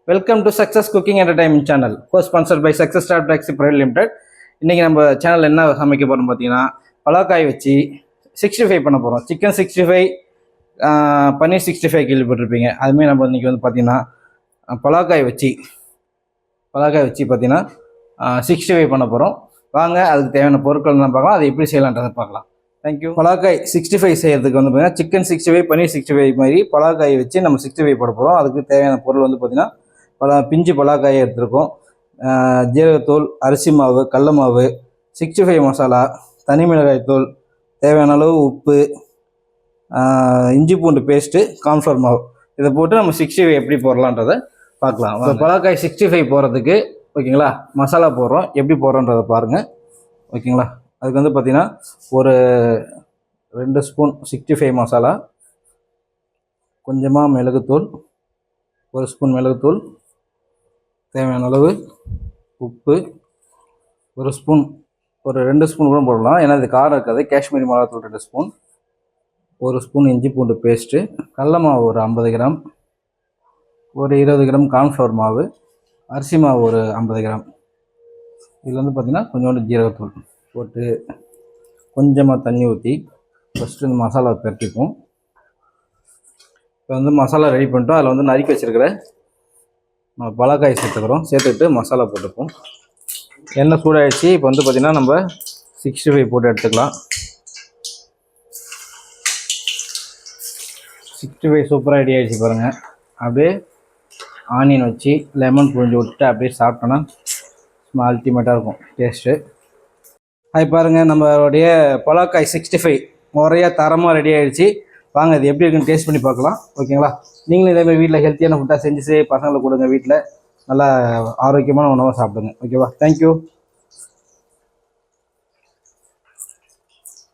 Welcome to success cooking entertainment channel, co-sponsored by success star taxi private limited. இன்றைக்கி நம்ம channel என்ன சமைக்க போகிறோம் பார்த்தீங்கன்னா, பலாக்காய் வச்சு 65 பண்ண போகிறோம். சிக்கன் 65, பன்னீர் 65 கேள்விப்பட்டிருப்பீங்க. அதுமாரி நம்ம இன்றைக்கி வந்து பார்த்திங்கன்னா பலாக்காய் வச்சு பார்த்திங்கன்னா 65 பண்ண போகிறோம். வாங்க, அதுக்கு தேவையான பொருட்கள் தான் பார்க்கலாம், அதை எப்படி செய்யலான்றதை பார்க்கலாம். தேங்க்யூ. பலாக்காய் 65 செய்கிறதுக்கு வந்து பார்த்திங்கன்னா சிக்கன் 65, பன்னீர் 65 மாதிரி பலாக்காய் வச்சு நம்ம 65 போட போகிறோம். அதுக்கு தேவையான பொருள் வந்து பார்த்திங்கன்னா பிஞ்சு பலாக்காயை எடுத்துருக்கோம், ஜீரகத்தூள், அரிசி மாவு, கடல மாவு, 65 மசாலா, தனி மிளகாய் தூள், தேவையான அளவு உப்பு, இஞ்சி பூண்டு பேஸ்ட்டு, கார்ன்ஃப்ளவர் மாவு, இதை போட்டு நம்ம 65 எப்படி போடலான்றதை பார்க்கலாம். பலாக்காய் 65 போடுறதுக்கு ஓகேங்களா, மசாலா போடுறோம், எப்படி போடுறோன்றதை பாருங்கள் ஓகேங்களா. அதுக்கு வந்து பார்த்திங்கன்னா ஒரு 2 ஸ்பூன் 65 மசாலா, கொஞ்சமாக மிளகுத்தூள், 1 ஸ்பூன் மிளகுத்தூள், தேவையான அளவு உப்பு, ஒரு 2 ஸ்பூன் கூட போடலாம், ஏன்னா இது காரம் இருக்காது. காஷ்மீரி மிளகாத்தூள் 2 ஸ்பூன், 1 ஸ்பூன் இஞ்சி பூண்டு பேஸ்ட்டு, கடல மாவு ஒரு 50 கிராம், ஒரு 20 கிராம் கார்ன்ஃப்ளவர் மாவு, அரிசி மாவு ஒரு 50 கிராம். இதில் வந்து பார்த்திங்கன்னா கொஞ்சோண்டு ஜீரகத்தூள் போட்டு கொஞ்சமாக தண்ணி ஊற்றி ஃபஸ்ட்டு இந்த மசாலாவை பெரட்டிப்போம். இப்போ வந்து மசாலா ரெடி பண்ணிட்டோம். அதில் வந்து நறுக்கி வச்சுருக்கிற நம்ம பலாக்காய் சேர்த்துக்கிட்டு மசாலா போட்டுப்போம். எண்ணெய் சூடாகிடுச்சு. இப்போ வந்து பார்த்திங்கன்னா நம்ம 65 போட்டு எடுத்துக்கலாம். 65 சூப்பராக ரெடி ஆகிடுச்சு பாருங்கள். அப்படியே ஆனியன் வச்சு லெமன் புழிஞ்சு விட்டுட்டு அப்படியே சாப்பிட்டோன்னா சும்மா அல்டிமேட்டாக இருக்கும் டேஸ்ட்டு. அது பாருங்கள், நம்மளுடைய பலாக்காய் 65 முறையாக தரமாக ரெடி ஆகிடுச்சு. வாங்க, இது எப்படி இருக்குன்னு டேஸ்ட் பண்ணி பார்க்கலாம் ஓகேங்களா. நீங்களும் இதேமாதிரி வீட்டில் ஹெல்த்தியான ஃபுட்டாக செஞ்சு பசங்களை கொடுங்க. வீட்டில் நல்லா ஆரோக்கியமான உணவாக சாப்பிடுங்க ஓகேவா. தேங்க்யூ.